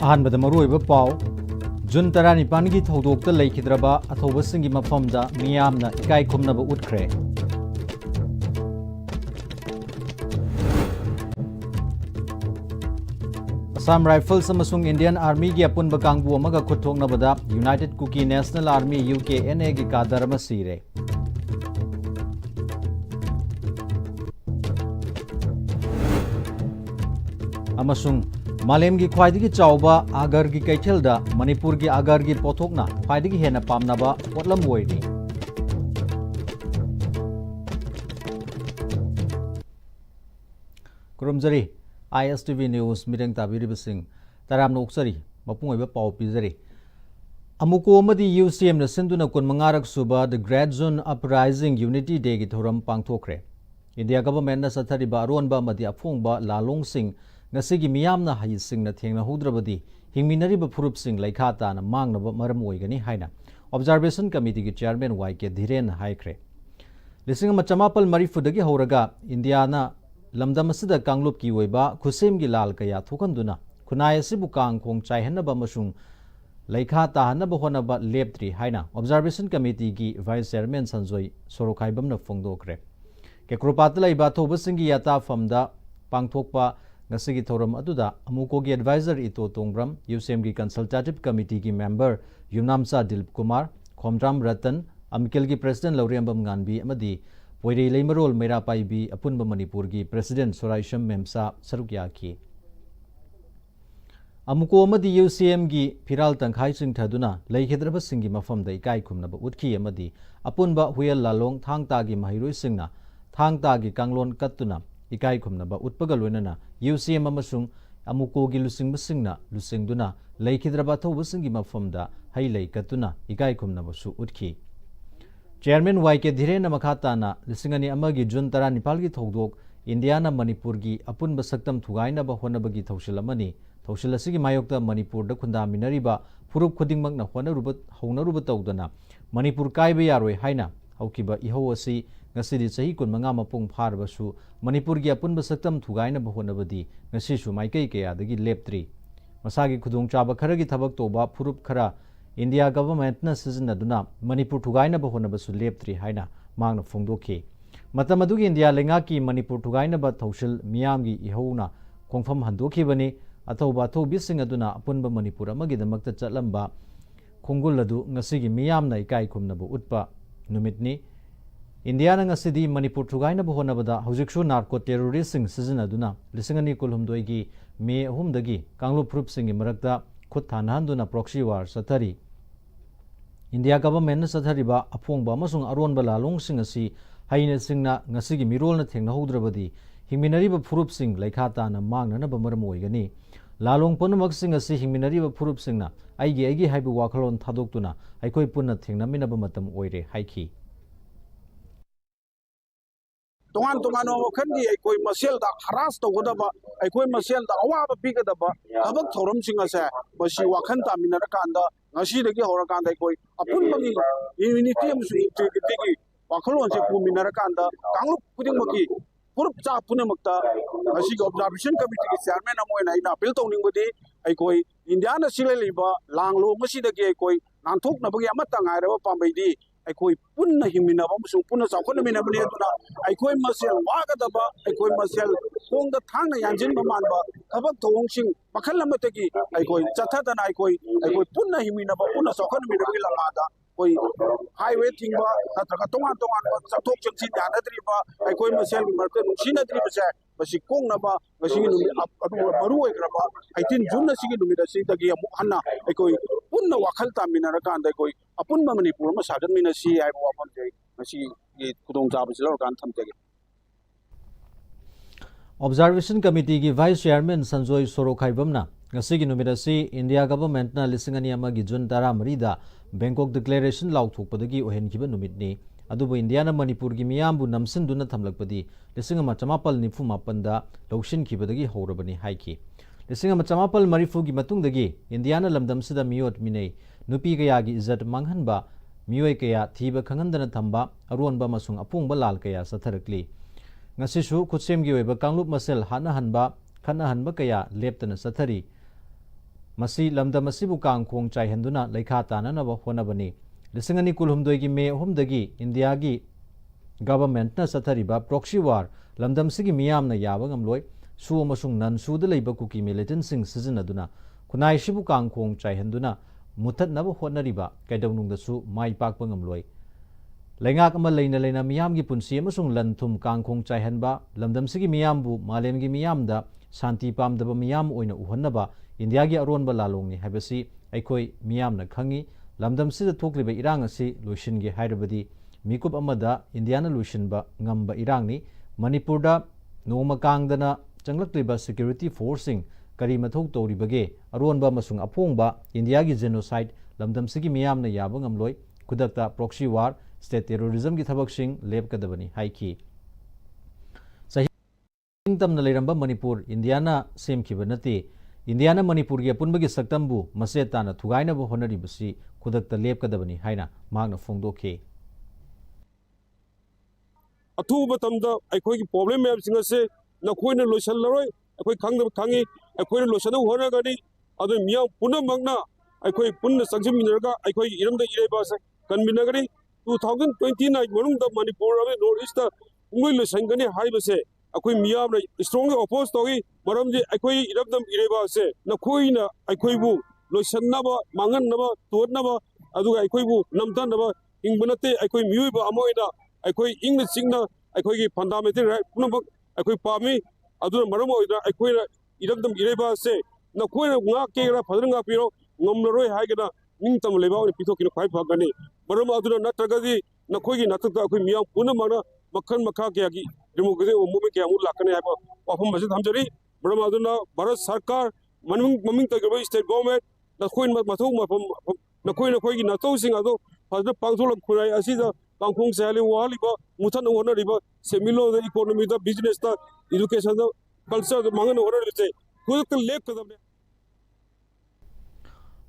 अहानबद मरुइब पाव जुन 19 की थौदोक्ता लेखिद्रबा अथौबसिंगी मफमदा मियामना इकाई खुमनबा उठ्खरे। असम राइफल्स अमसुंग इंडियन आर्मी की अपुनबा कांगबु अमगा खुथोंगनबदा united Kuki national army UKNA की कादर अमा सीरे। अमसुंग मालेम की ख्वाइदगी चाउबा आगर की कैथेलदा मणिपुर की आगर की पोथोकना ख्वाइदगी हेना पामनाबा पोटलम ओइरी। कुरुमजरी ISTV न्यूज मिरंग ताबिरिबसिंग तराम नोक्सरी मपुंग ओइबा पाउ पिजरी। अमुको अमदी UCM न सिंधुना कुनमंगारक सुबा the great zone uprising unity day की थोरम पांगथोखरे। इंडिया गवर्नमेंट न सथरिबा अरोनबा अमदी अफोंगबा लालोंग Singh ngasi miyamna hayisingna thengna hudrabadi hingminariba phurupsing laikhata na mangnaba maram oigani haina observation committee ki chairman YK Dhiren haikre lising machamapal marifudagi horaga India na lamdam asida kanglup ki oiba khusem gi lal kaya thukanduna khunai asibu kang khong chaihanaba masung laikhata hanaba honaba leptri haina observation committee ki vice chairman Sanjoy Sorokhaibamna phongdokre ke krupatla iba thobasing gi yata famda pangthokpa ngasi thoram aduda amuko gi advisor ito tongbram UCM gi consultative committee ki member Yumnamsa Dilip Kumar Khomdram Ratan Amikel gi president Lauriambam Nganbi amadi Poirei Leimarol Meira Paibi apunba Manipur gi president Soraisham Memsa sarukya ki amuko amadi UCM gi phiral tangkhai sing thaduna leihedraba singi mafam da ikai khumnaba utkhi amadi apunba Huyal Lalong thangta gi mahiroi singna thangta gi kanglon kattuna ikai khumnaba utpaga loinana UCM amasung amuko gi lusing basingna lusingduna leikidraba thobasing gi mafamda hailei katuna ikai khumnaba su utkhi chairman YK Dhiren makhata na lisingani amagi June 19 gi thodok India na Manipur gi apun basaktam thugaina ba honaba gi thausilamani thausilasigi mayokta Manipur da khunda minariba furup khudingmak na honaruba tawdana Manipur kaiba yaroi haina haukiba iho asi ngasidi sahi kun manga mapung pharbasu Manipur gi apun basaktam thugaina bahonabadi ngasi su maikai kaya dagi leptri masagi khudong chaba khara gi thabak toba phurup khara India government na sizna duna Manipur thugaina bahonabasu leptri haina mangna phongdokhi matam adugi India lenga ki Manipur thugaina ba thausil miyam gi ihouna khongfam handokhi bani athoba thobi sing aduna apunba Manipur amagi damakta chatlamba khongul adu ngasi gi miyam na ikai khumnabu utpa numitni India na ngasidi Manipur thugaina bahonabada haujikshu narco terrorist sing sizna duna lisingani kulhumdoi gi me ahumdagi kanglu prup sing gi marakta khut thanhanduna proxy war sathari India government na sathariba aphongba amasung aronba lalong sing asi haina singna ngasigi mirol na thengna hodrabadi hingminariba phurup sing laikhata na mangna na bamaram oigani lalong ponamak sing asi hingminariba phurup singna aigi haibu wakhalon thadoktuna aikoi punna thengna minaba matam oire haiki Tongan kandi aikoi masel da haras tawgadaba aikoi masel da awaba pigadaba habak thoram singa sa basi wakhan ta minara kanda ngasi dagi hora kanda aikoi apun bagi unity amsu integrity gi wakhalon se pu minara kanda kanglu puding maki purup cha pune makta ngasi gi observation committee gi chairman amoina ina appeal tawning bodi aikoi India na sileliba langlo ngasi dagi aikoi nanthok na bagi amata ngaira pambai di aikoi punna himina bamusung punna sakhona mina bani aduna aikoi masel wagadaba aikoi masel khongda thangna yanjin bamanba thabak thongsing pakhal lamatagi aikoi chathadana aikoi punna himina ba punna sakhona mina bani lamada koi highway thingba natraga tongan ba chathok changsi yanadriba aikoi masel marke nungsinadriba sa basi kongna ba basi maru oigraba 18 June na sigi numida sigdagi amu hanna aikoi punna wakhal tamina rakanda aikoi apunba Manipur ma sagan mina si ai wa pon jai masi gi kudong jab silo kan thamtege observation committee ki vice chairman Sanjoy Sorokhaibamna ngasigi numida si India government na lisingani amagi June 13 da Bangkok declaration lauthokpadagi ohenkiba numitni adubu India na Manipur gi miyambu namsinduna thamlakpadi lisingama chamapal nifu mapanda lawshin khibadagi horabani haiki lisingama chamapal marifu gi matungdagi India na lamdam sida miyot minei nupi kaya gi izzat manghanba miyoi kaya thiba khangandana thamba aronba masung apungba lal kaya satharakli ngasisu khutsem gi oiba kanglup masel hana hanba khana hanba kaya leptana sathari ꯃꯁꯤ ꯂꯝꯗꯝ ꯑꯁꯤꯕꯨ ꯀꯥꯡꯈꯣꯡ ꯆꯥꯏꯍꯟꯗꯨꯅ ꯂꯩꯈꯥ ꯇꯥꯅꯅꯕ ꯍꯣꯠꯅꯕꯅꯤ꯫ 2019ꯒꯤ ꯃꯦ 3ꯗꯒꯤ ꯏꯟꯗꯤꯌꯥꯒꯤ ꯒꯚꯔꯟꯃꯦꯟꯠꯅ ꯆꯠꯊꯔꯤꯕ ꯄ꯭ꯔꯣꯛꯁꯤ war ꯂꯝꯗꯝꯁꯤꯒꯤ ꯃꯤꯌꯥꯝꯅ ꯌꯥꯕ ꯉꯝꯂꯣꯏ, ꯁꯨ ꯑꯃꯁꯨꯡ ꯅꯟ ꯁꯨꯗ ꯂꯩꯕ ꯀꯨꯀꯤ ꯃꯤꯂꯤꯇꯦꯟꯠꯁꯤꯡ ꯁꯤꯖꯤꯟꯅꯗꯨꯅ ꯈꯨꯟꯅꯥꯏꯁꯤꯕꯨ ꯀꯥꯡꯈꯣꯡ ꯆꯥꯏꯍꯟꯗꯨꯅ ꯃꯨꯠꯊꯠꯅꯕ ꯍꯣꯠꯅꯔꯤꯕ ꯀꯩꯗꯧꯅꯨꯡꯗꯁꯨ ꯃꯥꯏ ꯄꯥꯛꯄ ꯉꯝꯂꯣꯏ꯫ ꯂꯩꯉꯥꯛ ꯑꯃ ꯂꯩꯅ ꯂꯩꯅ ꯃꯤꯌꯥꯝꯒꯤ ꯄꯨꯟꯁꯤ ꯑꯃꯁꯨꯡ ꯂꯟ ꯊꯨꯝ ꯀꯥꯡꯈꯣꯡ ꯆꯥꯏꯍꯟꯕ, ꯂꯝꯗꯝꯁꯤꯒꯤ ꯃꯤꯌꯥꯝꯕꯨ ꯃꯥꯂꯦꯝꯒꯤ ꯃꯤꯌꯥꯝꯗ ꯁꯥꯟꯇꯤ ꯄꯥꯝꯗꯕ ꯃꯤꯌꯥꯝ ꯑꯣꯏꯅ ꯎꯍꯟꯅꯕ ꯏꯟꯗꯤꯌꯥꯒꯤ ꯑꯔꯣꯟꯕ ꯂꯥꯂꯣꯡꯅꯤ ꯍꯥꯏꯕꯁꯤ ꯑꯩꯈꯣꯏ ꯃꯤꯌꯥꯝꯅ ꯈꯪꯏ꯫ ꯂꯝꯗꯝꯁꯤꯗ ꯊꯣꯛꯂꯤꯕ ꯏꯔꯥꯡ ꯑꯁꯤ ꯂꯣꯏꯁꯤꯟꯒꯦ ꯍꯥꯏꯔꯕꯗꯤ ꯃꯤꯀꯨꯞ ꯑꯃꯗ ꯏꯟꯗꯤꯌꯥꯅ ꯂꯣꯏꯁꯤꯟꯕ ꯉꯝꯕ ꯏꯔꯥꯡꯅꯤ꯫ ꯃꯅꯤꯄꯨꯔꯗ ꯅꯣꯡꯃ ꯀꯥꯡꯗꯅ ꯆꯪꯂꯛꯂꯤꯕ ꯁꯦꯀ꯭ꯌꯨꯔꯤꯇꯤ ꯐꯣꯔꯁꯁꯤꯡ ꯀꯔꯤ ꯃꯊꯧ ꯇꯧꯔꯤꯕꯒꯦ? ꯑꯔꯣꯟꯕ ꯑꯃꯁꯨꯡ ꯑꯐꯣꯡꯕ ꯏꯟꯗꯤꯌꯥꯒꯤ ꯖꯦꯅꯣꯁꯥꯏꯠ ꯂꯝꯗꯝꯁꯤꯒꯤ ꯃꯤꯌꯥꯝꯅ ꯌꯥꯕ ꯉꯝꯂꯣꯏ꯫ ꯈꯨꯗꯛꯇ ꯄ꯭ꯔꯣꯛꯁꯤ ꯋꯥꯔ, ꯁ꯭ꯇꯦꯠ ꯇꯦꯔꯣꯔꯤꯖꯝꯒꯤ ꯊꯕꯛꯁꯤꯡ ꯂꯦꯞꯀꯗꯕꯅꯤ ꯍꯥꯏꯈꯤ꯫ ꯆꯍꯤ ꯅꯤꯡꯇꯝꯅ ꯂꯩꯔꯝꯕ ꯃꯅꯤꯄꯨꯔ ꯏꯟꯗꯤꯌꯥꯅ ꯁꯦꯝꯈꯤꯕ ꯅꯠꯇꯦ꯫ ꯏꯟꯗꯤꯌꯥꯅ ꯃꯅꯤꯄꯨꯔꯒꯤ ꯑꯄꯨꯟꯕꯒꯤ ꯁꯛꯇꯝꯕꯨ ꯃꯆꯦꯠ ꯇꯥꯅ ꯊꯨꯒꯥꯏꯅꯕ ꯍꯣꯠꯅꯔꯤꯕꯁꯤ ꯈꯨꯗꯛꯇ ꯂꯦꯞꯀꯗꯕꯅꯤ ꯍꯥꯏꯅ ꯃꯍꯥꯛꯅ ꯐꯣꯡꯗꯣꯛꯈꯤ꯫ ꯑꯊꯨꯕ ꯃꯇꯝꯗ ꯑꯩꯈꯣꯏꯒꯤ ꯄ꯭ꯔꯣꯕ꯭ꯂꯦꯝ ꯃꯌꯥꯝꯁꯤꯡ ꯑꯁꯤ ꯅꯈꯣꯏꯅ ꯂꯣꯏꯁꯤꯜꯂꯔꯣꯏ, ꯑꯩꯈꯣꯏ ꯈꯪꯗꯕ ꯈꯪꯉꯤ, ꯑꯩꯈꯣꯏꯅ ꯂꯣꯏꯁꯤꯟꯅꯕ ꯍꯣꯠꯅꯒꯅꯤ꯫ ꯑꯗꯨ ꯃꯤꯌꯥꯝ ꯄꯨꯝꯅꯃꯛꯅ ꯑꯩꯈꯣꯏ ꯄꯨꯟꯅ ꯆꯪꯁꯤꯟꯃꯤꯟꯅꯔꯒ ꯑꯩꯈꯣꯏꯒꯤ ꯏꯔꯝꯗꯝ ꯏꯔꯩꯕꯥꯛ ꯑꯁꯤ ꯀꯟꯃꯤꯟꯅꯒꯅꯤ꯫ 2029 ꯃꯅꯨꯡꯗ ꯃꯅꯤꯄꯨꯔ ꯑꯃꯗꯤ ꯅꯣꯔꯠ ꯏꯁꯇ ꯄꯨꯡꯂꯣꯏ ꯂꯣꯏꯁꯤꯟꯒꯅꯤ ꯍꯥꯏꯕꯁꯦ ꯑꯩꯈꯣꯏ ꯃꯤꯌꯥꯝꯅ ꯏꯁꯇ꯭ꯔꯣꯡꯂꯤ ꯑꯣꯄꯣꯖ ꯇꯧꯏ꯫ ꯃꯔꯝꯗꯤ ꯑꯩꯈꯣꯏ ꯏꯔꯝꯗꯝ ꯏꯔꯩꯕꯥꯛ ꯑꯁꯤ ꯅꯈꯣꯏꯅ ꯑꯩꯈꯣꯏꯕꯨ ꯂꯣꯏꯁꯤꯟꯅꯕ, ꯃꯥꯡꯍꯟꯅꯕ, ꯇꯨꯍꯟꯅꯕ, ꯑꯗꯨꯒ ꯑꯩꯈꯣꯏꯕꯨ ꯅꯝꯊꯅꯕ ꯍꯤꯡꯕ ꯅꯠꯇꯦ꯫ ꯑꯩꯈꯣꯏ ꯃꯤꯑꯣꯏꯕ ꯑꯃ ꯑꯣꯏꯅ ꯑꯩꯈꯣꯏ ꯏꯪꯅ ꯆꯤꯡꯅ ꯑꯩꯈꯣꯏꯒꯤ ꯐꯟꯗꯥꯃꯦꯟꯇꯦꯜ ꯔꯥꯏꯠ ꯄꯨꯝꯅꯃꯛ ꯑꯩꯈꯣꯏ ꯄꯥꯝꯃꯤ꯫ ꯑꯗꯨꯅ ꯃꯔꯝ ꯑꯣꯏꯗꯨꯅ ꯑꯩꯈꯣꯏꯅ ꯏꯔꯝꯗꯝ ꯏꯔꯩꯕꯥꯛ ꯑꯁꯤ ꯅꯈꯣꯏꯅ ꯉꯥꯛꯀꯦꯔꯥ ꯐꯖꯅ ꯉꯥꯛꯄꯤꯔꯣ, ꯉꯝꯂꯔꯣꯏ ꯍꯥꯏꯒꯅ ꯅꯤꯡꯇꯝꯕ ꯂꯩꯕꯥꯛ ꯑꯣꯏꯅ ꯄꯤꯊꯣꯛꯈꯤꯅ ꯈ꯭ꯋꯥꯏ ꯐꯒꯅꯤ꯫ ꯃꯔꯝ ꯑꯗꯨꯅ ꯅꯠꯇ꯭ꯔꯒꯗꯤ ꯅꯈꯣꯏꯒꯤ ꯅꯥꯊꯛꯇ ꯑꯩꯈꯣꯏ ꯃꯤꯌꯥꯝ ꯄꯨꯝꯅꯃꯛꯅ ꯃꯈꯜ ꯃꯈꯥ ꯀꯌꯥꯒꯤ ꯗꯦꯃꯣꯀ꯭ꯔꯦꯇꯤꯛ ꯃꯨꯚꯃꯦꯟꯠ ꯀꯌꯥꯃꯨꯛ ꯂꯥꯛꯀꯅꯤ ꯍꯥꯏꯕ ꯋꯥꯐꯝ ꯑꯁꯤ ꯊꯝꯖꯔꯤ꯫ ꯃꯔꯝ ꯑꯗꯨꯅ ꯚꯥꯔꯠ ꯁꯔꯀꯥꯔ, ꯃꯃꯤꯡ ꯇꯧꯈꯤꯕ ꯁ꯭ꯇꯦꯠ ꯒꯣꯚꯔꯟꯃꯦꯟꯠ, ꯅꯈꯣꯏꯒꯤ ꯅꯊꯧꯁꯤꯡ ꯑꯗꯨ ꯐꯖꯅ ꯄꯥꯡꯊꯣꯛꯂꯒ ꯈꯨꯟꯅꯥꯏ ꯑꯁꯤꯗ ꯀꯥꯡꯈꯣꯡ ꯆꯥꯏꯍꯜꯂꯤ, ꯋꯥꯍꯜꯂꯤꯕ, ꯃꯨꯠꯊꯠꯅꯕ ꯍꯣꯠꯅꯔꯤꯕ ꯁꯦꯟꯃꯤꯠꯂꯣꯟꯗ, ꯏꯀꯣꯅꯣꯃꯤꯗ, ꯕꯤꯖꯤꯅꯦꯁꯇ, ꯏꯗꯨꯀꯦꯁꯟꯗ, ꯀꯜꯆꯔꯗ ꯃꯥꯡꯍꯟꯅꯕ ꯍꯣꯠꯅꯔꯤꯕꯁꯦ ꯈꯨꯗꯛꯇ ꯂꯦꯞꯀꯗꯕꯅꯤ꯫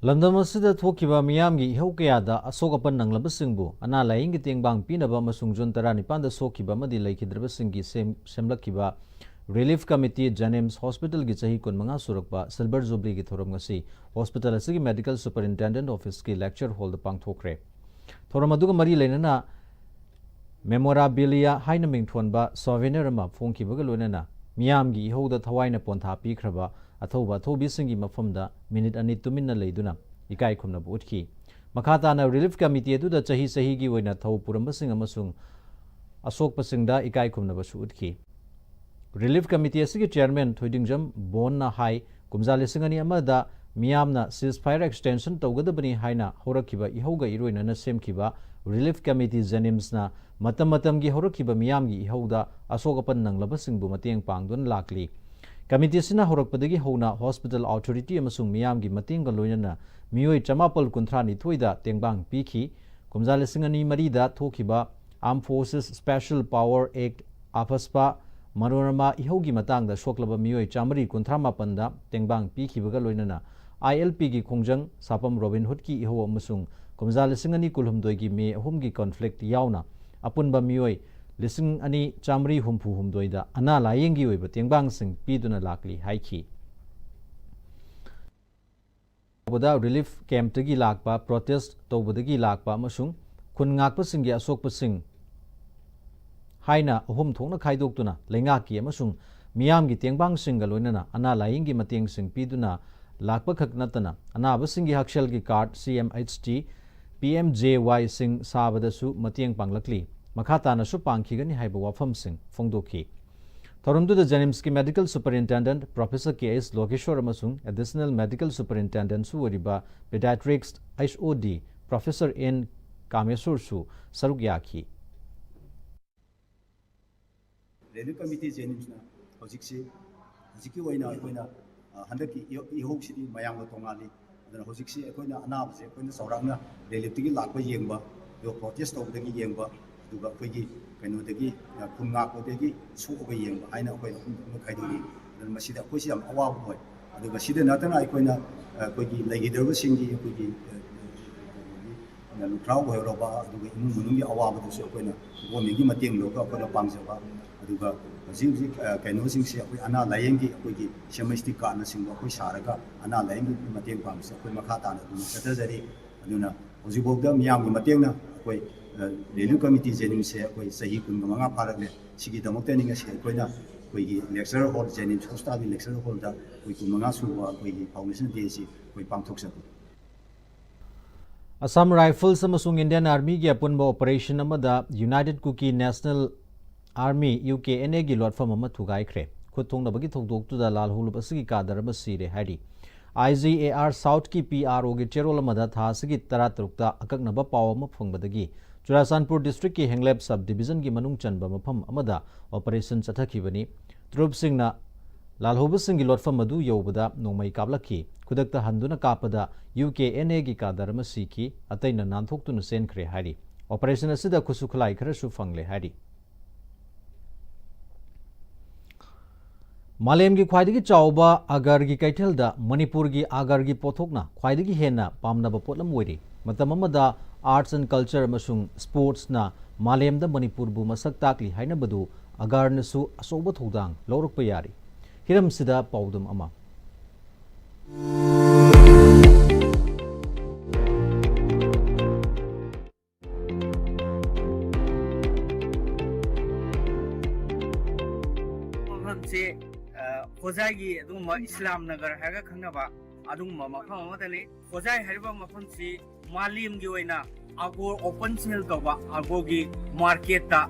ꯂꯝꯗꯝ ꯑꯁꯤꯗ ꯊꯣꯛꯈꯤꯕ ꯃꯤꯌꯥꯝꯒꯤ ꯏꯍꯧ ꯀꯌꯥꯗ ꯑꯁꯣꯛ ꯑꯄꯟ ꯅꯪꯂꯕꯁꯤꯡꯕꯨ ꯑꯅꯥ ꯂꯥꯏꯌꯦꯡꯒꯤ ꯇꯦꯡꯕꯥꯡ ꯄꯤꯅꯕ ꯑꯃꯁꯨꯡ ꯖꯨꯟ 19ꯗ ꯁꯣꯛꯈꯤꯕ ꯑꯃꯗꯤ ꯂꯩꯈꯤꯗ꯭ꯔꯕꯁꯤꯡꯒꯤ ꯁꯦꯝꯂꯛꯈꯤꯕ ꯔꯤꯂꯤꯐ ꯀꯃꯤꯇꯤ ꯖꯦꯅꯤꯝꯁ ꯍꯣꯁꯄꯤꯇꯥꯜꯒꯤ ꯆꯍꯤ 15 ꯁꯨꯔꯛꯄ ꯁꯤꯜꯚꯔ ꯖꯨꯕ꯭ꯂꯤꯒꯤ ꯊꯧꯔꯝ ꯉꯁꯤ ꯍꯣꯁꯄꯤꯇꯥꯜ ꯑꯁꯤꯒꯤ ꯃꯦꯗꯤꯀꯦꯜ ꯁꯨꯄꯔꯤꯟꯇꯦꯟꯗꯦꯟꯠ ꯑꯣꯐꯤꯁꯀꯤ ꯂꯦꯛꯆꯔ ꯍꯣꯜꯗ ꯄꯥꯡꯊꯣꯛꯈ꯭ꯔꯦ꯫ ꯊꯧꯔꯝ ꯑꯗꯨꯒ ꯃꯔꯤ ꯂꯩꯅꯅ ꯃꯦꯃꯣꯔꯥꯕꯤꯂꯤꯌꯥ ꯍꯥꯏꯅ ꯃꯤꯡꯊꯣꯟꯕ ꯁꯣꯚꯦꯅꯤꯌꯔ ꯑꯃ ꯐꯣꯡꯈꯤꯕꯒ ꯂꯣꯏꯅꯅ ꯃꯤꯌꯥꯝꯒꯤ ꯏꯍꯧꯗ ꯊꯋꯥꯏꯅ ꯄꯣꯟꯊꯥ ꯄꯤꯈ꯭ꯔꯕ ꯑꯊꯧꯕ ꯑꯊꯧꯕꯤꯁꯤꯡꯒꯤ ꯃꯐꯝꯗ ꯃꯤꯅꯤꯠ 2 ꯇꯨꯃꯤꯟꯅ ꯂꯩꯗꯨꯅ ꯏꯀꯥꯏ ꯈꯨꯝꯅꯕ ꯎꯠꯈꯤ꯫ ꯃꯈꯥ ꯇꯥꯅ ꯔꯤꯂꯤꯐ ꯀꯃꯤꯇꯤ ꯑꯗꯨꯗ ꯆꯍꯤꯒꯤ ꯑꯣꯏꯅ ꯊꯧ ꯄꯨꯔꯝꯕꯁꯤꯡ ꯑꯃꯁꯨꯡ ꯑꯁꯣꯛꯄꯁꯤꯡꯗ ꯏꯀꯥꯏ ꯈꯨꯝꯅꯕꯁꯨ ꯎꯠꯈꯤ꯫ ꯔꯤꯂꯤꯐ ꯀꯃꯤꯇꯤ ꯑꯁꯤꯒꯤ ꯆꯦꯌꯔꯃꯦꯟ ꯊꯣꯏꯗꯤꯡꯖꯝ ꯕꯣꯟꯅ ꯍꯥꯏ ꯀꯨꯝꯖꯥ 2001ꯗ ꯃꯤꯌꯥꯝꯅ ꯁꯤꯖꯐꯥꯌꯔ ꯑꯦꯛꯁꯇꯦꯟꯁꯟ ꯇꯧꯒꯗꯕꯅꯤ ꯍꯥꯏꯅ ꯍꯧꯔꯛꯈꯤꯕ ꯏꯍꯧꯒ ꯏꯔꯣꯏꯅꯅ ꯁꯦꯝꯈꯤꯕ ꯔꯤꯂꯤꯐ ꯀꯃꯤꯇꯤ ꯖꯦꯅꯤꯝꯁꯅ ꯃꯇꯝꯒꯤ ꯍꯧꯔꯛꯈꯤꯕ ꯃꯤꯌꯥꯝꯒꯤ ꯏꯍꯧꯗ ꯑꯁꯣꯛ ꯑꯄꯟ ꯅꯪꯂꯕꯁꯤꯡꯕꯨ ꯃꯇꯦꯡ ꯄꯥꯡꯗꯨꯅ ꯂꯥꯛꯂꯤ꯫ ꯀꯃꯤꯇꯤ ꯑꯁꯤꯅ ꯍꯧꯔꯛꯄꯗꯒꯤ ꯍꯧꯅ ꯍꯣꯁꯄꯤꯇꯥꯜ ꯑꯣꯊꯣꯔꯤꯇꯤ ꯑꯃꯁꯨꯡ ꯃꯤꯌꯥꯝꯒꯤ ꯃꯇꯦꯡꯒ ꯂꯣꯏꯅꯅ ꯃꯤꯑꯣꯏ 992ꯗ ꯇꯦꯡꯕꯥꯡ ꯄꯤꯈꯤ꯫ ꯀꯨꯝꯖꯥ 2003ꯗ ꯊꯣꯛꯈꯤꯕ ꯑꯥꯔꯝ forces special power act (ꯑꯥꯐꯁꯄꯥ) Manorama ꯏꯍꯧꯒꯤ ꯃꯇꯥꯡꯗ ꯁꯣꯛꯂꯕ ꯃꯤꯑꯣꯏ 138ꯗ ꯇꯦꯡꯕꯥꯡ ꯄꯤꯈꯤꯕꯒ ꯂꯣꯏꯅꯅ ILPꯒꯤ ꯈꯣꯡꯖꯪ, ꯁꯥꯄꯝ ꯔꯣꯕꯤꯟ ꯍꯨꯗꯀꯤ ꯏꯍꯧ ꯑꯃꯁꯨꯡ ꯀꯨꯝꯖꯥ 2019ꯒꯤ ꯃꯦ 3ꯒꯤ ꯀꯟꯐ꯭ꯂꯤꯛꯠ ꯌꯥꯎꯅ ꯑꯄꯨꯟꯕ ꯃꯤꯑꯣꯏ 2,9humdoida ꯑꯅꯥ ꯂꯥꯏꯌꯦꯡꯒꯤ ꯑꯣꯏꯕ ꯇꯦꯡꯕꯥꯡꯁꯤꯡ ꯄꯤꯗꯨꯅ ꯂꯥꯛꯂꯤ ꯍꯥꯏꯈꯤ꯫ ꯔꯤꯂꯤꯐ ꯀꯦꯝꯞꯇꯒꯤ ꯂꯥꯛꯄ, ꯄ꯭ꯔꯣꯇꯦꯁꯠ ꯇꯧꯕꯗꯒꯤ ꯂꯥꯛꯄ ꯑꯃꯁꯨꯡ ꯈꯨꯟ ꯉꯥꯛꯄꯁꯤꯡꯒꯤ ꯑꯁꯣꯛꯄꯁꯤꯡ ꯍꯥꯏꯅ ꯑꯍꯨꯝ ꯊꯣꯛꯅ ꯈꯥꯏꯗꯣꯛꯇꯨꯅ ꯂꯩꯉꯥꯛꯀꯤ ꯑꯃꯁꯨꯡ ꯃꯤꯌꯥꯝꯒꯤ ꯇꯦꯡꯕꯥꯡꯁꯤꯡꯒ ꯂꯣꯏꯅꯅ ꯑꯅꯥ ꯂꯥꯏꯌꯦꯡꯒꯤ ꯃꯇꯦꯡꯁꯤꯡ ꯄꯤꯗꯨꯅ ꯂꯥꯛꯄꯈꯛ ꯅꯠꯇꯅ ꯑꯅꯥꯕꯁꯤꯡꯒꯤ ꯍꯛꯁꯦꯜꯒꯤ ꯀꯥꯔꯗ (CMHT), PMJYꯁꯤꯡ ꯁꯥꯕꯗꯁꯨ ꯃꯇꯦꯡ ꯄꯥꯡꯂꯛꯂꯤ꯫ ꯃꯈꯥ ꯇꯥꯅꯁꯨ ꯄꯥꯡꯈꯤꯒꯅꯤ ꯍꯥꯏꯕ ꯋꯥꯐꯝꯁꯤꯡ ꯐꯣꯡꯗꯣꯛꯈꯤ꯫ ꯊꯧꯔꯝꯗꯨꯗ ꯖꯦꯅꯤꯝꯁꯀꯤ ꯃꯦꯗꯤꯀꯦꯜ ꯁꯨꯄꯔꯤꯟꯇꯦꯟꯗꯦꯟꯠ ꯄ꯭ꯔꯣꯐꯦꯁꯔ KS ꯂꯣꯀꯦꯁ꯭ꯋꯔ ꯑꯃꯁꯨꯡ ꯑꯦꯗꯤꯁꯅꯦꯜ ꯃꯦꯗꯤꯀꯦꯜ ꯁꯨꯄꯔꯤꯟꯇꯦꯟꯗꯦꯟꯠꯁꯨ ꯑꯣꯏꯔꯤꯕ ꯄꯤꯗꯤꯌꯥꯇ꯭ꯔꯤꯛꯁ HOD ꯄ꯭ꯔꯣꯐꯦꯁꯔ N. ꯀꯥꯃꯦꯁꯣꯔꯁꯨ ꯁꯔꯨꯛ ꯌꯥꯈꯤ꯫ ꯔꯤꯂꯤꯐ ꯀꯃꯤꯇꯤ ꯖꯦꯅꯤꯝꯁꯅ ꯍꯧꯖꯤꯛꯀꯤ ꯑꯣꯏꯅ ꯑꯩꯈꯣꯏꯅ ꯍꯟꯗꯛꯀꯤ ꯏꯍꯧꯁꯤꯗꯤ ꯃꯌꯥꯝꯒ ꯇꯣꯉꯥꯜꯂꯤ꯫ ꯑꯗꯨꯅ ꯍꯧꯖꯤꯛꯁꯤ ꯑꯩꯈꯣꯏꯅ ꯑꯅꯥꯕꯁꯦ ꯑꯩꯈꯣꯏꯅ ꯆꯥꯎꯔꯥꯛꯅ ꯔꯤꯂꯤꯐꯇꯒꯤ ꯂꯥꯛꯄ ꯌꯦꯡꯕ, ꯑꯗꯨꯒ ꯄ꯭ꯔꯣꯇꯦꯁꯠ ꯇꯧꯕꯗꯒꯤ ꯌꯦꯡꯕ, ꯑꯗꯨꯒ ꯑꯩꯈꯣꯏꯒꯤ ꯀꯩꯅꯣꯗꯒꯤ ꯈꯨꯟ ꯉꯥꯛꯄꯗꯒꯤ ꯁꯣꯛꯑꯒ ꯌꯦꯡꯕ ꯍꯥꯏꯅ ꯑꯩꯈꯣꯏ ꯑꯍꯨꯝ ꯊꯣꯛꯅ ꯈꯥꯏꯗꯣꯛꯏ꯫ ꯑꯗꯨꯅ ꯃꯁꯤꯗ ꯑꯩꯈꯣꯏꯁꯤ ꯌꯥꯝ ꯑꯋꯥꯕ ꯑꯣꯏ꯫ ꯑꯗꯨꯒ ꯁꯤꯗ ꯅꯠꯇꯅ ꯑꯩꯈꯣꯏꯅ ꯑꯩꯈꯣꯏꯒꯤ ꯂꯩꯈꯤꯗ꯭ꯔꯕꯁꯤꯡꯒꯤ ꯑꯩꯈꯣꯏꯒꯤ ꯂꯨꯈ꯭ꯔꯥꯎ ꯑꯣꯏꯍꯧꯔꯕ ꯑꯗꯨꯒ ꯏꯃꯨꯡ ꯃꯅꯨꯡꯒꯤ ꯑꯋꯥꯕꯗꯁꯨ ꯑꯩꯈꯣꯏꯅ ꯒꯣꯔꯃꯦꯟꯒꯤ ꯃꯇꯦꯡ ꯂꯧꯔꯒ ꯑꯩꯈꯣꯏꯅ ꯄꯥꯡꯖꯕ ꯑꯗꯨꯒ ꯍꯧꯖꯤꯛ ꯀꯩꯅꯣꯁꯤꯡꯁꯦ ꯑꯩꯈꯣꯏ ꯑꯅꯥ ꯂꯥꯏꯌꯦꯡꯒꯤ ꯑꯩꯈꯣꯏꯒꯤ Pm-Istv ꯀꯥꯔꯗꯅꯆꯤꯡꯕ ꯑꯩꯈꯣꯏ ꯁꯥꯔꯒ ꯑꯅꯥ ꯂꯥꯏꯌꯦꯡꯒꯤ ꯃꯇꯦꯡ ꯄꯥꯡꯕꯁꯦ ꯑꯩꯈꯣꯏ ꯃꯈꯥ ꯇꯥꯅ ꯑꯗꯨꯝ ꯆꯠꯊꯖꯔꯤ ꯑꯗꯨꯅ ꯍꯧꯖꯤꯛꯐꯥꯎꯗ ꯃꯤꯌꯥꯝꯒꯤ ꯃꯇꯦꯡꯅ ꯑꯩꯈꯣꯏ ꯔꯦꯚꯤꯅ꯭ꯌꯨ ꯀꯃꯤꯇꯤ ꯖꯦꯅꯤꯝꯁꯁꯦ ꯑꯩꯈꯣꯏ ꯆꯍꯤ 15 ꯐꯥꯔꯛꯂꯦ ꯁꯤꯒꯤꯗꯃꯛꯇꯅꯤ ꯉꯁꯤ ꯑꯩꯈꯣꯏꯅ ꯑꯩꯈꯣꯏꯒꯤ ꯂꯦꯛꯆꯔ ꯍꯣꯜ ꯖꯦꯅꯤꯝꯁ ꯍꯣꯁꯄꯤꯇꯥꯜꯒꯤ ꯂꯦꯛꯆꯔ ꯍꯣꯜꯗ ꯑꯩꯈꯣꯏ 15 ꯁꯨꯕ ꯑꯩꯈꯣꯏꯒꯤ ꯐꯥꯎꯟꯗꯦꯁꯟ ꯗꯦꯁꯤ ꯑꯩꯈꯣꯏ ꯄꯥꯡꯊꯣꯛꯆꯕꯅꯤ Assam Rifles amasung Indian Army gi apunba operation amada United Kuki National Army UKNA gi lotfam ama thugaikre khutthongnabagi thokdoktuda lalhulub asigi kadaraba sire hari IGAR South ki PRO gi cherol amada tha asigi 13 akaknaba paw ama phongbadagi Churasanpur district ki Hengleb sub division gi manung chanba mafam amada operation chathakibani troop singna lalhubasing gi lotfam adu yobada nongmai kablaki khudakta handuna kapada UKNA gi kadarama siki ataina nanthoktu senkre hari operation asida khusukhlai kharasu fangle hari Malem gi khwaidagi chawba agar gi kaithelda Manipur gi agar gi pothokna khwaidagi hena pamnaba potlam oiri matam amada arts and culture amasung sports na malemda Manipur bu masak takli haina badu agar nasu asoba thodang lawrukpa yari hiram sida paudum ama Khozai aduma Islam Nagar haga khangaba aduma mafam amadani Khozai hariba mafam si malim gi oina agor open sale toba agor gi market ta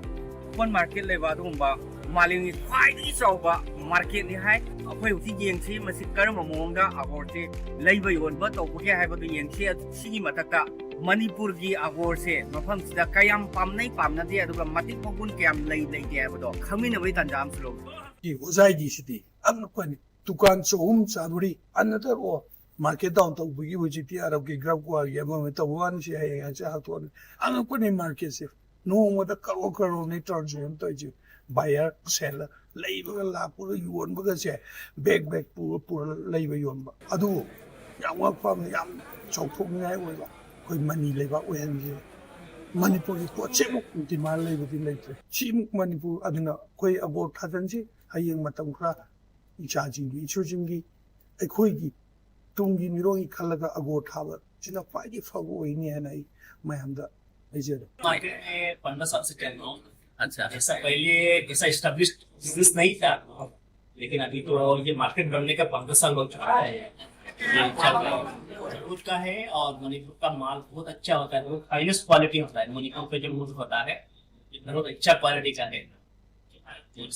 open market leba aduma malim gi khwai gi chawba market ni hai akhoi uti yengsi masi karama mongda agor se leiba yonba tawbuge haiba du yengsi sigi matakta Manipur gi agor se mafam sida kayam pamnai pamnadi aduga matik mogun kayam lei lei de abado khamina bai tanjam sulo Khozai gi city anapani dukan chom chanuri another or market down to bugi wuji pi arab ki grab ko ya ma ta wan shi hai cha to anapani market se no mo da karo ni tarjun to ji buyer seller labor la pur yuon ba se bag pur labor yuon ba adu yang wa fam yang chok thuk ngai oi ba koi mani le ba oi han ji Manipur ko chemu ti mal le bi le chim Manipur aduna koi abor thadan ji hayeng matam kra ichajingi ichujingi aikhoigi tungi mirongi khalaga agor thaba china paidi fago oini hanai mayamda ajera market में 15 साल से चल रहा हूँ अच्छा ऐसा पहले ऐसा एस्टेब्लिश्ड बिजनेस नहीं था लेकिन अभी तो ये मार्केट बनने का 15 साल हो चुका है ये चल रहा है जरूरत का है और मणिपुर का माल बहुत अच्छा होता है बहुत हाईएस्ट क्वालिटी होता है मणिपुर पे जो मूड होता है बहुत अच्छा क्वालिटी का है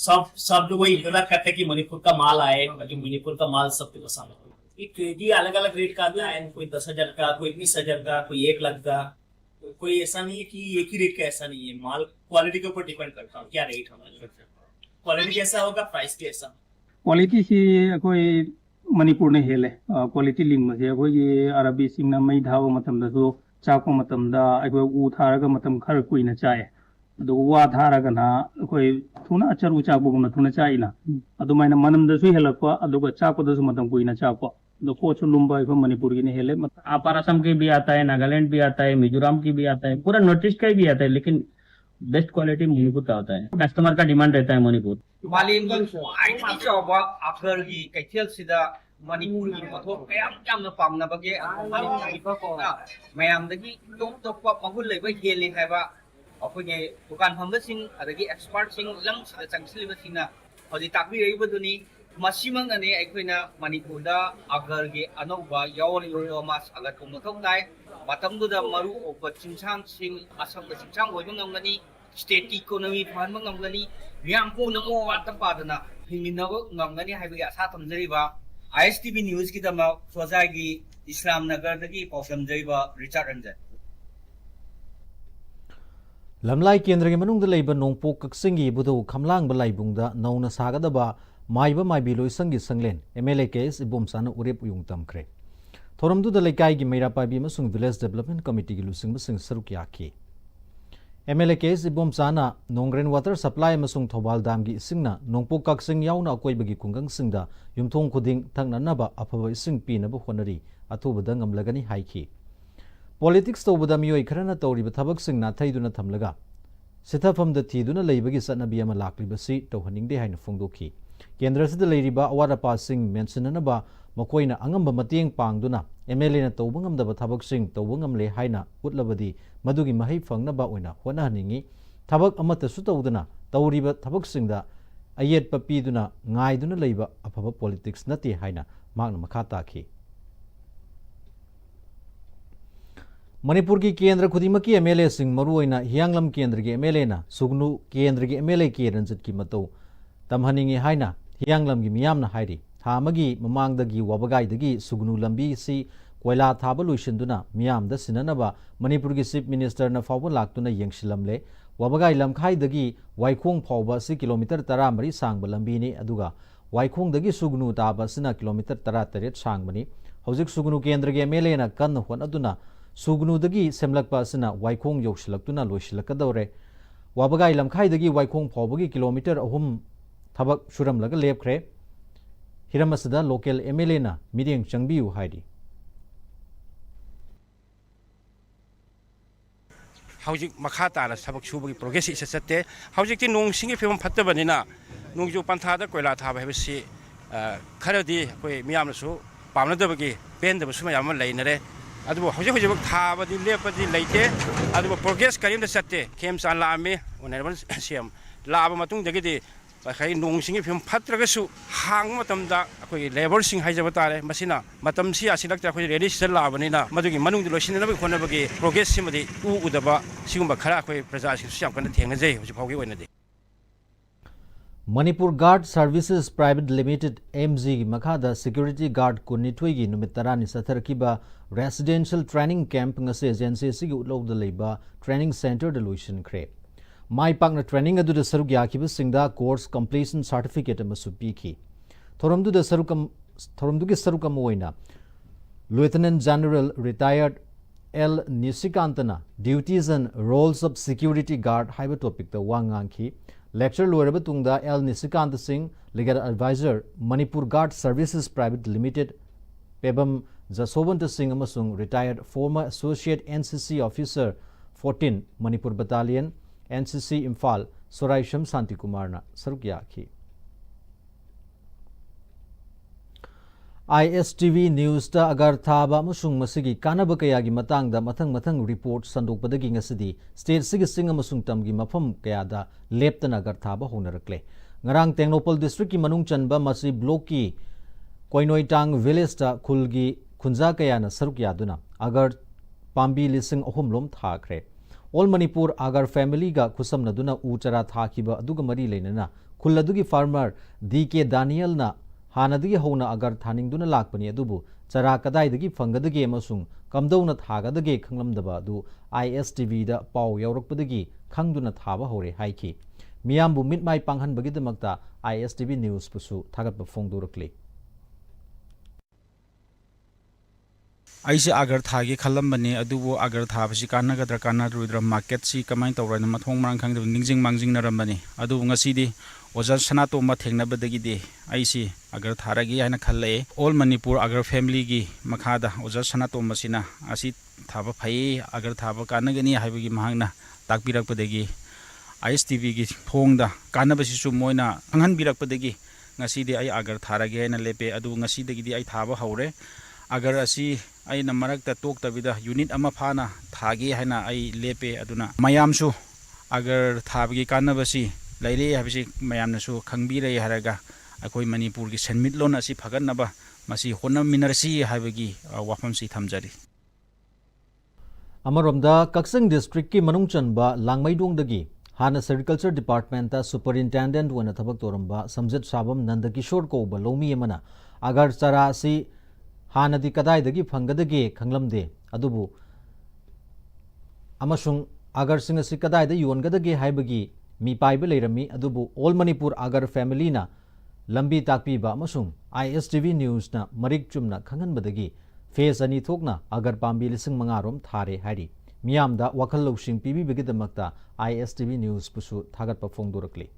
सब लोग वही इंतजार करते हैं कि मणिपुर का माल आए क्योंकि मणिपुर का माल सबको पसंद है एक केजी अलग अलग रेट का आता है कोई 10,000 का कोई 20,000 का कोई 1 लाख का कोई ऐसा नहीं है कि एक ही रेट का ऐसा नहीं है माल क्वालिटी के ऊपर डिपेंड करता है क्या रेट हमारा क्वालिटी कैसा होगा प्राइस भी ऐसा क्वालिटी से कोई मणिपुर ने हेले क्वालिटी लिंग में अखोई अरबी सिंगना मई धाव मतमदसु चाको मतमदा अखोई उ थारगा मतम खर कुइना चाय अदु वा थारगना अखोई थुना अचरु चाकबुगुना थुना चाइना अदुमाइना मनमदसु हेलकवा अदुगा चाकोदसु मतम कुइना चाको दो पोचु लुम्बा इको मणिपुर की ने हेले अपार असम के भी आता है नागालैंड भी आता है मिजोरम की भी आता है पूरा नॉर्थ ईस्ट का भी आता है लेकिन बेस्ट क्वालिटी मणिपुर का होता है कस्टमर का डिमांड रहता है मणिपुर मालिम की चौबा आखर की कैथल सिदा मणिपुर की पथोक कयाम पामनबगे मयामदगी टोप टोप मगुल लेबा हेले हाइबा अखोगे दुकान फंबसिंग अदगी एक्सपर्ट सिंग लम सिदा चंगसिलिबसिंगना हजि ताकबि रहिबदुनी मसिमंगने अखोइना मणिपुरदा अगरगे अनौबा यावरियो मास अगर कुमथोक ताइ मतमदुदा मरु ओप चिंसांग सिंग असम चिंसांग ओइबा ngमगनी स्टेट इकोनॉमी फहनबा ngमगनी मियाम पुनमो वात पादना हिमिनबो ngमगनी हाइबगे आसा तमजरिबा ISTV न्यूज की दमा सोजागी इस्लाम नगर दगी पौसमजरिबा Richard Ranjan lamlai kendra gi manung da leiba nongpok kaksingi budu khamlang ba laibungda nauna sagadaba maiba maibi loisangi sanglen MLA case ibom sana urep uyung tamkre thoramdu da lekai gi meira pabi masung village development committee gi lusing masing saruk yaki MLA case ibom sana nongren water supply masung thobal dam gi isingna nongpok kaksing yauna akoi bagi kungang singda yumthong khuding thangna naba aphaba ising pi na ba honari athu badang amlagani haiki politics tawbada miyoi kharana tawriba thabak sing na thaiduna thamlaga sithafamda thiduna leibagi satnabi ama laklibasi tawhaningde haina phongdokhi kendra sida leiriba awarapa sing mentionanaba makoina angamba mateng pangduna MLA na tawbangamdaba thabak-sing tawbangamle haina utlabadi madugi mahai fangnaba oina honahaningi thabak amatasu tawduna tawriba thabak-singda ayetpa piduna ngaiduna leiba afaba politics nati haina magna makha takhi Manipur ki kendra khudimaki MLA sing maruoina hianglam kendra ki MLA na sugnu kendra ki MLA ki ranjit ki matau tamhaningi haina hianglam gi miyamna hairi thamagi mamangdagi wabagai sugnu lambi si koila thaba luisinduna miyamda sinanaba Manipur ki Chief Minister na fawba laktuna yengsilamle wabagai lamkhai dagi waikhong phawba si kilometer 13 sangba lambi ni aduga waikhong dagi sugnu taba sina kilometer 13 sangbani hojik sugnu kendra ki MLA na kan hon aduna sugnu dagi semlakpa sina waikhong yoksilakuna loisilakadore wabagai lamkhai dagi waikhong phawbagi kilometer 3 thabak suramlaga lepkhre Hiramasada local MLA na meeting changbiu haidi Hojik makha tana sabak subagi progress isa satte hojik ti nong singi film phattabanina nongju pantha da koila thaba hebsi kharadi koi miyam su pamnadabagi pendaba suma yam leinare adubo hojik thabadi lepadi leite adubo progress karim da satte kem san lami onerban siam laba matung dagidi khai nong singi film phatragasu hang matamda koi labor sing haijaba tare masina matam si asilakta koi ready sel labanina madugi manung di losinna ba khonabagi progress simadi udaba sigumba khara koi praja sing siam kana thengajai hoji phawgi oinadi Manipur Guard Services Private Limited MG Makhada Security Guard Kunithoi gi numit tarani satharkiba residential training camp ngase agency sigi utlog da leiba training center da luisin khre mai pakna training adu da saruk yakiba singda course completion certificate amasu piki thoramdu da sarukam oina Lieutenant General retired L Nisikantana duties and roles of security guard haiba topic da wangangki lecture loiraba tungda L Nisikant Singh legal advisor Manipur Guard Services Private Limited Pebam Jasovanta Singh amasung retired former associate NCC officer 14 Manipur Battalion NCC Imphal Soraisham Santi Kumarna sarukya ki ISTV News ta agar thaba amasung masigi kanaba kayagi matangda mathang report sandokpadagi ngasidi state sigi sing amasung tamgi mafam kayada leptana agar thaba honarakle ngarang Tengnopal district ki manung chanba masi block ki Koinoitang village ta khulgi khunja kayana sarukya duna agar pambi lising ahum lom thakre All Manipur agar family ga kusam naduna uchara thakiba aduga mari leinana khulladugi farmer DK Daniel na hanadigi hona agar thaningduna lakpani adubu chara kadaidagi fangadagi amasung kamdowna thagadagi khanglamdaba adu ISTV da paw yaurakpadagi khangduna thaba hore haiki miyambu mitmai panghanbagi damakta ISTV News pusu thagatpa phongdorakli aise agar thagi khalam bani adubu agar thabasi kanagadra kanadrudra market si kamai tawrana mathong marang khangde ningjing mangjing narambani adu ngasidi oja sanato ma thengnabadagi de aisi agar tharagi haina khalle all Manipur agar family gi makhada oja sanato masina asi thaba phai agar thaba kanagani haibagi mahangna takpirakpadagi ISTV gi phongda kanabasi su moina anghan birakpadagi ngasidi ai agar tharagi haina lepe adu ngasidagi di ai thaba haure agar asi ai na marakta tok tabida unit ama phana thagi haina ai lepe aduna mayamsu agar thabagi kanabasi laire habisi mayamna su khangbire haraga akoi Manipur gi senmitlon asi phaganaba masi honam minarsi habagi wafamsi thamjari Amaromda Kaksing district ki manung chanba Langmaidong dagi hana Agriculture Department ta Superintendent wana thabak toramba Samjit Sabam Nandakishore ko balomi amana agar chara si hanadi kadaidagi phangadagi khanglamde adubu amasung agar sing asi kadaida yongadagi haibagi mi paiba leirami adubu All Manipur agar family na lambi takpiba amasung ISTV News na marik chumna khanganbadagi face ani thokna agar pambi lising mangarom thare hari miyamda wakhal losing pibibagi damakta ISTV News pusu thagatpa phongdorakli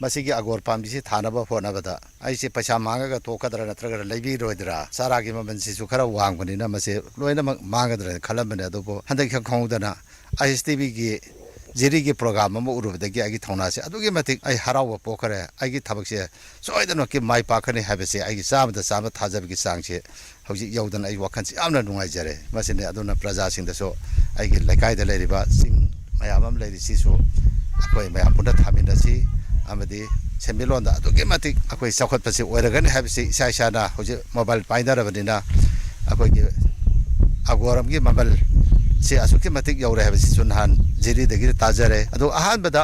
मसीगी अगोर पाम्बिसी थानबा होनबदा आइसे पैसा मांगगा तोकदरा नत्रगा लेबिरोइदरा सारागी ममनसिसु खरा वांगबनिना मसे लोइना मांगदरा खलमने अदुबो हंदक खौदना ISTV गी जिरीगी programme अमा उरुबदगी आगी थौनासे अदुगी मतिक आई हराव पोखरे आगी थबकसे सोइदनो कि माइ पाखने हाबसे आगी सामदा साम थाजबगी सांगसे हौजि यौदन आई वखनसे यामना नुंगाइजरे मसिने अदुना प्रजासिंदसो आगी लेकाइदा लेरिबा सिंग मयामम लेरिसिसु अखोय मयाम पुना थामिनसी अमदी सेमिलोंदा अदुगी मतिक अखोय सखतपसे ओरगन हाबसे इसा इसाना हौजि मोबाइल पाइदरबदिना अखोयगी अगोरमगी मोबाइल से असुकी मतिक यौरे हाबसे नहान जिरीदगी ताजरे अदो अहानबदा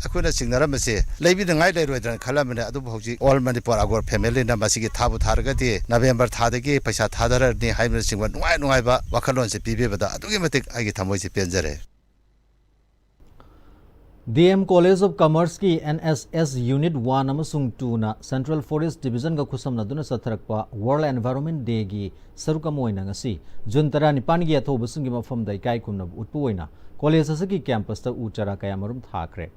अखोयना सिंगनरमसे लेबिदंगाय लेरोइदन खलमने अदु हौजि ऑल मणिपुर अगोर फैमिली ना मसिगी थाबु थारगति नवेम्बर थादगी पैसा थादरनि हाइमन सिंगवा नुआय नुआयबा वखलोन से पीबेबदा अदुगी मतिक आगी थमोइसे पेंजरे DM College of Commerce की NSS Unit 1 अमसुंग 2 ना Central Forest Division का खुसम नदुना सथरकपा World Environment Day की सरुका मोइना ngasi June 19 की अथोब सुंगी मफम दा इकाई कुमनब उत्पुवैना कॉलेज असकी कैंपस ता उचरा कया मरुम थाखरे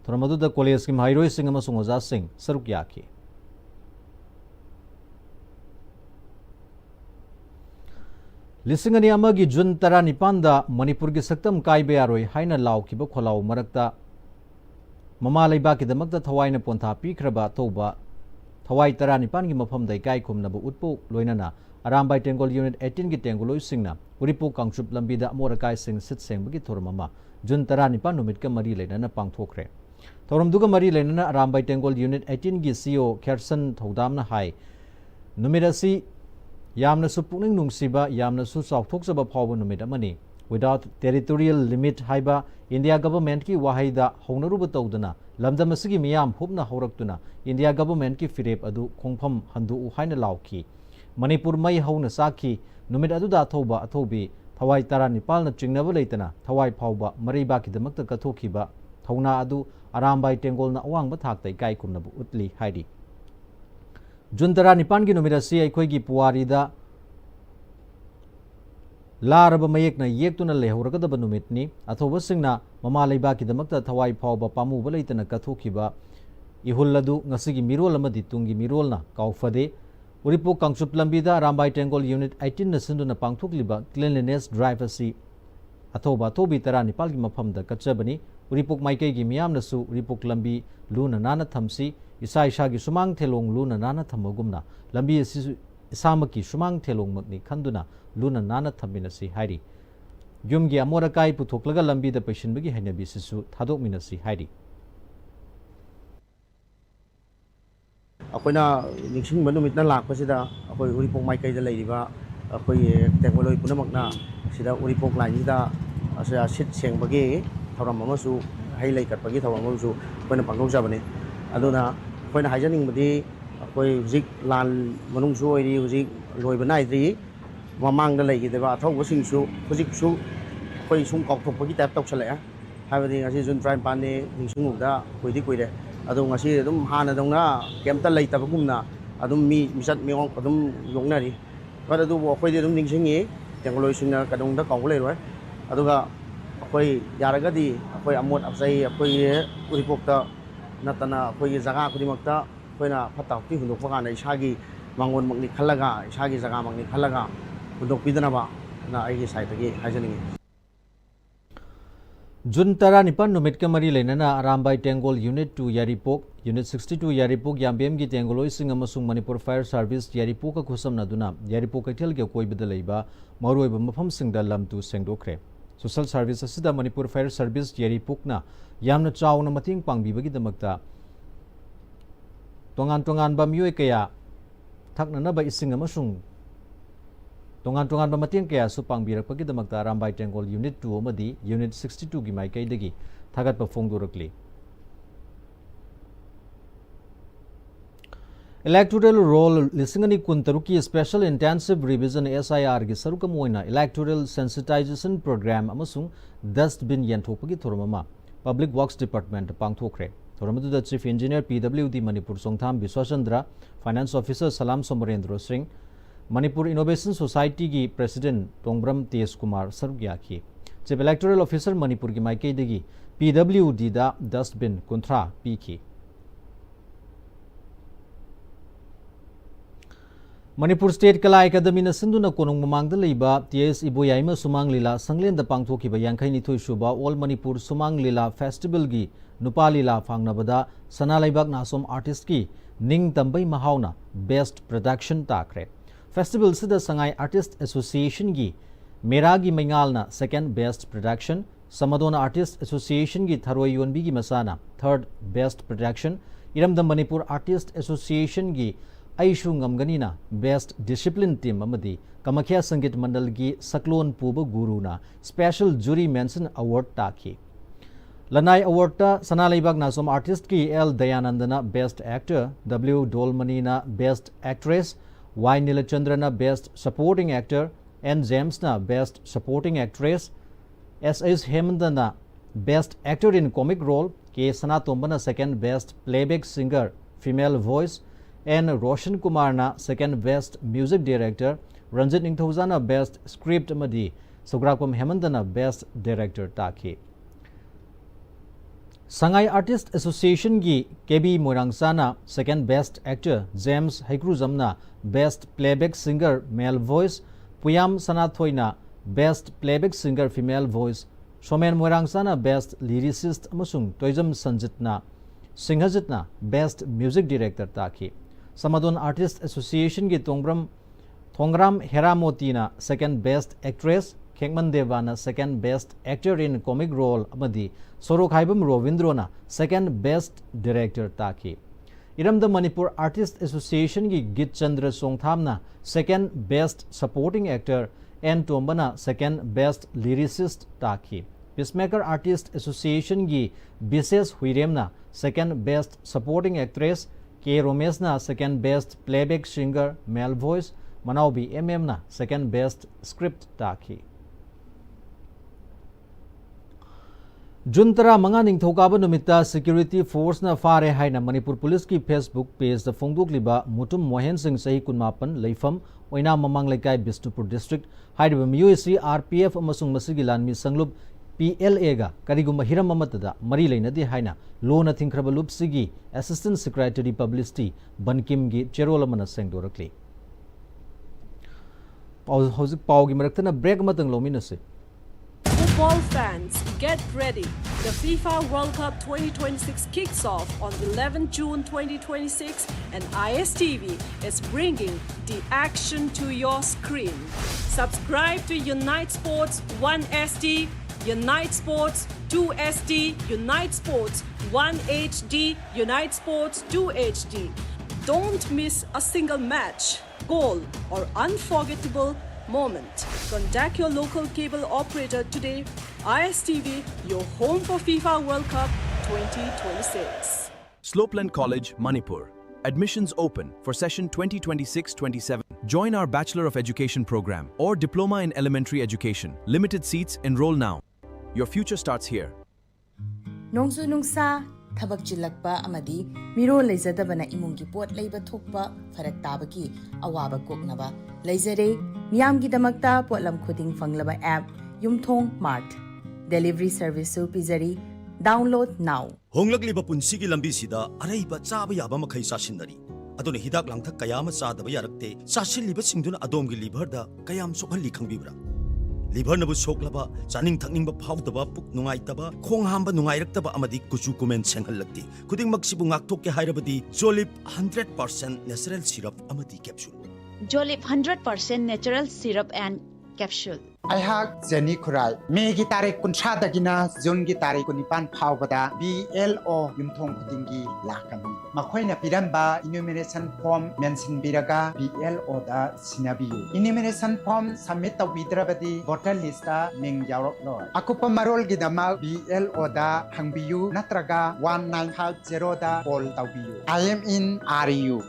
थोरमदुदा कॉलेज की माइरोय सिंह अमसुंग ओजा सिंह सरुक याखी लिसिंगनी अमगी June 19 दा मणिपुर की सक्तम काइबे यारोय हाइना लाउखिबा खोलाउ मरकता ममा लेबाकीदमक्ता थवाइना पोंथा पीख्रबा तौबा थवाई 19 की मफमदा इकाई खुमनबा उत्पो लोइनना अरामबाई टेंगोल यूनिट 18 की टेंगोलोई सिंगना उरिपो कांगचुप लंबीदा मोरकाई सिंग सिट सेंबगी थोरममा June 19 नुमित का मरी लेनना पांगथोखरे थोरमदुगा मरी लेनना अरामबाई टेंगोल यूनिट 18 की CEO खेरसन थौदामना हाई नुमित असि यामनसु पुनिंग नुंगसिबा यामनसु चाउथोकजबा फावबा नुमित अमनी without territorial limit haiba India government ki wahaida hongnaruba tawdana lamdam asigi miyam hubna horaktuna India government ki firep adu khongpham handu u haina lawki Manipur mai hauna saki numit adu da thoba athobi thawai 19 na chingnaba leitana thawai phawba mariba ki damakta kathokhiba thawna adu arambai tengol na awangba thaktai kai kumnabu utli haidi June 19 ki numit asi aikoi gi puari da लारब मयेकना येक्तुना लेहौरगदब नुमितनी अथोबा सिंगना ममा लेबाकीदमक्ता थवाई फावबा पामुबा लेतना कथोखिबा इहुल्लदु ngasiगी मिरोल अमदि तुंगी मिरोलना काउफदे उरिपो कांगचुप लंबीदा रामबाई टेंगोल यूनिट 18 न सिंदुना पांगथोकलिबा क्लीनलीनेस ड्राइव असि अथोबा थोबी 19 की मफमदा कच्चबनी उरिपोक माइकेगी मियामनसु उरिपोक लंबी लूना नाना थमसी इसा इसागी सुमांग थेलोंग लूना नाना थमगुमना लंबी असि इसामकी सुमांग थेलोंग मकनी खंदुना लूना नाना थम्मिनसी हाइरी युमगी अमोरकाई पुथोकलगा लंबीदा पैसिनबगी हैनबिसिसु थादोकमिनसी हाइरी अखोइना निंगसिंग मनुमितना लाखपसिदा अखोइ उरिपोक माइकैदा लेरिबा अखोइ टेक्नोलोजी पुनमकना सिदा उरिपोक लाइनसिदा असा सिट सेंगबगी थौरम अमसु हाइ लैकटबगी थौरम अमसु अखोइना पांगथोकजाबनी अदुना अखोइना हाइजनिंगबदी अखोइ हुजिक लान मनुंगसु ओइरि हुजिक लोइबा नाइद्रि ममांगदा लेगिदेबा अथौबसिंगसु हुजिकसु अखोइ सुम काउथोकबगी टाइप तौसलए हाइबदि ngasi June 19 ने निंगसिंगुदा कोइदि कोइरे अदो ngasi adum hana dongna kemta leitabagumna adum mi misat miong adum yongnari kada du akhoi de adum ningsingi technology singna kadongda kaulei roi aduga akhoi yaragadi akhoi amot apsai akhoi uripokta natana akhoi jaga kudimakta akhoi phatakti hundokpa kana isagi mangon makni khalaga isagi jaga makni khalaga hundokpidanaba na aigi site gi hajaningi June 19 नुमित का मरी लेना Arambai Tengol unit 2 Yairipok unit 62 Yairipok Yambem की टेंगोलोई सिंग अमसुंग Manipur fire service Yairipok का खुसम नदुना यारिपोक कैथल के कोइबद लेबा मरुइब मफम सिंगदा लमतु सेंगदोखरे सोशल सर्विस असिदा मणिपुर फायर सर्विस यारिपोकना यामना चावना मतिंग पांगबिबगी दमक्ता तोंगान तोंगान बा मियोय कया थकननबा इसिंग अमसुंग तोंगान तोंगान बा मतिंग कया सु पांगबिरकपगी दमक्ता अरामबाई टेंगोल यूनिट 2 अमदी यूनिट 62 की माइकैदगी थागतपा फोंगदोरकली इलेक्टोरल रोल लिसिंगनी कुंतरुकी स्पेशल इंटेंसिव रिविजन SIR की सरुकम ओइना इलेक्टोरल सेंसिटाइजेशन प्रोग्राम अमसुंग डस्टबिन यंथोपगी थोरममा पब्लिक वर्क्स डिपार्टमेंट पांगथोखरे थोरमदुदा chief engineer PWD Manipur Songtham Vishwachandra finance officer Salam Somarendra Singh Manipur innovation society की प्रेसिडेंट तोंगब्रम तेज कुमार सरुग्याखी चीफ इलेक्टोरल ऑफिसर मणिपुर की माइकैदगी PWD दा dustbin कुंथ्रा पीखी Manipur State Kala Academy na sinduna konong mamangda leiba TS Iboyaima Sumang Lila Sanglenda pangthokiba Yankai Nithoi Suba All Manipur Sumang Lila Festival gi Nupa Lila Fangnabada Sana Laibak Nasom Artist ki Ning Tambai Mahauna Best Production Takre Festival Sida Sangai Artist Association gi Mera gi Maingalna Second Best Production Samadona Artist Association gi Tharoi Yonbi gi Masana Third Best Production Iramda Manipur Artist Association gi Aishu Ngamganina Best Discipline Team Amadi Kamakhya Sangit Mandal gi Saklon Puba Guruna Special Jury Mention Award Taki Lanai Award ta Sana Laibak Nasom Artist ki L Dayanandana Best Actor, W Dolmanina Best Actress, Y Nilachandrana Best Supporting Actor, N Jamesna Best Supporting Actress, S.S. Hemandana Best Actor in Comic Role, K. Sana Tombana Second Best Playback Singer Female Voice, N. Roshan Kumarna Second Best Music Director, Ranjit Ningthozana Best Script Amadi, Sugrakum Hemandana Best Director Taki. Sangai Artist Association gi KB Moirangsana Second Best Actor, James Haikruzamna Best Playback Singer Male Voice, Puyam Sanathoina Best Playback Singer Female Voice, Somen Moirangsana Best Lyricist amasung Toizam Sanjitna Singhajitna Best Music Director Taki. Samadon Artist Association gi Thongram Heramotina Second Best Actress, Kengman Devana Second Best Actor in Comic Role Amadi, Sorokhaibam Rovindrona Second Best Director Taki. Iramda Manipur Artist Association gi Git Chandra Songthamna Second Best Supporting Actor, N Tombana Second Best Lyricist Taki. Peacemaker Artist Association gi Bises Huiremna Second Best Supporting Actress, K. Romesna Second Best Playback Singer Male Voice, Manaubi MM Second Best Script Taki. Juntara Manga Ningthokaba Numita Security Force na Fare Haina Manipur Police ki Facebook page the Fongduk Liba Mutum Mohen Singh Sahi Kunmapan Leifam Oina Mamang Lekai Bistupur District Haidabam USC RPF Amasung Masigi Lanmi Sanglub PLA ga Kariguma Hiram Amatada Mari Lainadi Haina Lona Thinkrabalup Sigi Assistant Secretary Publicity Bankim gi Cherolamana Sengdorakli Hozik Pau gi Maraktana break matang lominase. Football fans, get ready. The FIFA World Cup 2026 kicks off on 11 June 2026 and ISTV is bringing the action to your screen. Subscribe to Unite Sports 1SD, Unite Sports 2SD, Unite Sports 1HD, Unite Sports 2HD. Don't miss a single match, goal or unforgettable moment. Contact your local cable operator today. ISTV, your home for FIFA World Cup 2026. Slopeland College, Manipur. Admissions open for session 2026-27. Join our Bachelor of Education program or Diploma in Elementary Education. Limited seats, enroll now. Your future starts here. Nongsu nungsa Thabak Chilakpa Amadi, Miro Lazadabana Imungi Port Labor Tokpa, Farak Tabaki, Awaba Koknaba, Lazare, Miamgi Damakta, Potlam Kuting Fanglaba app, Yumthong Mart. Delivery service su Pizari. Download now. Honglagli Punsigi Lambisida, Araiba Chaba Yaba Makai Sashinari. Adoni Hidak Langta Kayama Sada Yarakte, Sashi Libasingduna Adomgi Liberda, Kayam Sokali Kambibra. Liver Nabu Soklaba, Saning Tangning Powdaba, Puk Nungaitaba, Kong Hamba Nungairectaba Amadi, Kuchu Kumen Sengalati, Kuding Maxibungak Toke Hairabadi, Jolip 100% natural syrup Amadi capsule. Jolip 100% natural syrup and capsule. Aihak Jenny Kurai, Megi Tarik Kunshadagina, Zungi Tarik Kunipan Paubada, BLO Yumtong Kudingi Lakami. Makoina Pidamba, enumeration form mention Biraga, BLO da Sinabiu. Enumeration form submit the Vidrabadi, voter lista, Ming Yarok Lord. Akupa Marol Gidama, BLO da Hangbiu, Natraga 1950 da Pol Taubiu. I am in RU.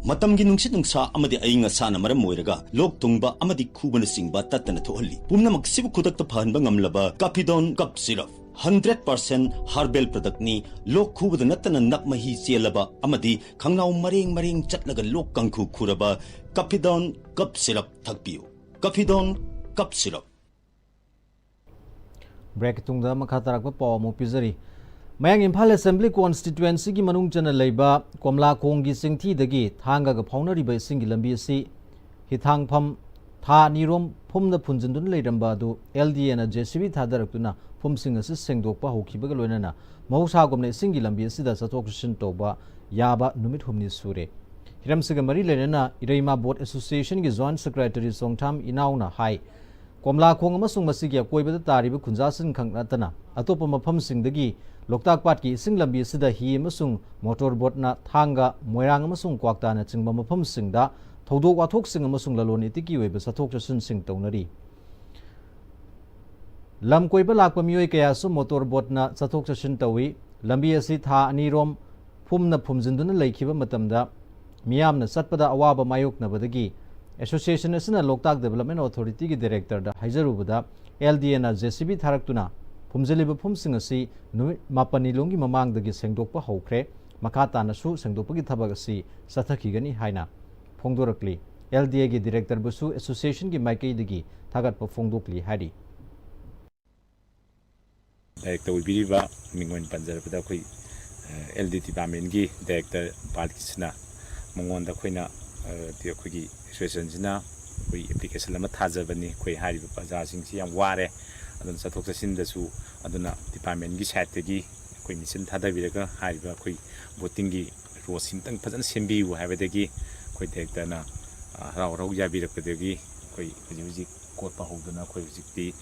Matamgi nungsit nungsa amadi ainga sana maram moiraga lok tungba amadi kubana singba tatana thohalli pumna maksibu kudakta phanba ngamlaba Capidon cup syrup 100% herbal product ni lok khubada natana nakmahi chelaba amadi khangnau maring chatlaga lok kangkhu khuraba Capidon cup syrup thakpiu Capidon cup syrup break tungda makha tarakba paw mo pizari Mayang Imphal Assembly Constituency ki manung chana leiba Komla Khonggi singthidagi thanga ga phaunariba isingi lambi asi hithangpham tha nirom phumna phunjindun leiramba adu LDA na JCB thadaraktuna phumsing asi sengdokpa hokhibaga loinana mahausa gomne isingi lambi asida chathok chishin toba yaba numit humni sure hiramsiga mari lenana Ireima Board Association ki Joint Secretary Songtham Inauna hai Komla Khong amasung masigi akoibada tariba khunjasin khangna atopa mafamsingdagi Loktak Pat ki ising lambi asida hi amasung motor boat na thanga moirang amasung kwakta na chingba mafamsingda Thodok wathok sing amasung lalon itiki oiba sathok chasun sing taunari lam koiba lakpa mioi kaya su motor boat na sathok chasun tawi lambi asi tha anirom phumna phumjinduna leikhiba matamda miyamna satpada awaba mayokna badagi Association asina Loktak Development Authority ki director da haijarubada LDA na JCB tharaktuna phumjeliba phumsing asi numit mapani longi mamangdagi sengdokpa haukhre makata na su sengdokpagi thabak asi sathakigani haina Phongdorakli LDA ki director busu association ki maikei dagi thagat pa phongdokli hari Director ubiriba mingon panjarabada khoi LD department ki director balkisna mongonda khoina ti khoi ki association jina khoi application lama thajabani khoi hari ba paja sing si yam ware adun sathok sasin da su aduna department ki side tagi khoi mission thadabiraga hari ba khoi voting ki ro simtang phajan sembi u habadagi khoi director na rau rau yabirakadagi khoi huji kot pa hoduna khoi hujikti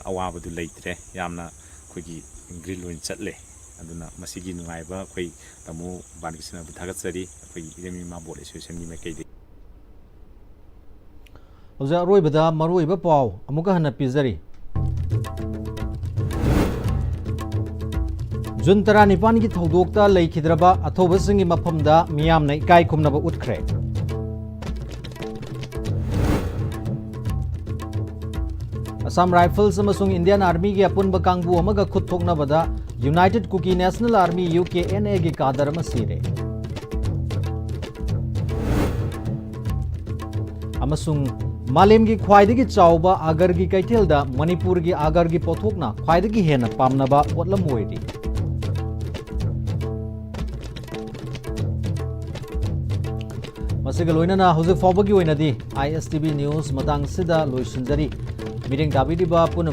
awabadu leitre yamna khoi gi grill win chatle aduna masigi nungaiba khoi tamu bankisna buthagat-sari khoi Ireima Board Association ni maikei Oja roibada maroiba paw amuka hana pizari Jun 19 ki thodokta leikhidraba athoba singi maphamda miyamna ikai khumnaba utkhre Assam Rifles amasung Indian Army ki apunba kangbu amaga khutthoknabada United Kuki National Army UKNA ki kadar ama sire amasung Malem ki khwaidagi chawba agar ki kaithelda Manipur ki agar ki pothokna khwaidagi hena pamnaba potlam oiri Masiga loinana hojik fawbagi oinadi ISTV News matang sida loisinjari Meeting Dabidi ba puna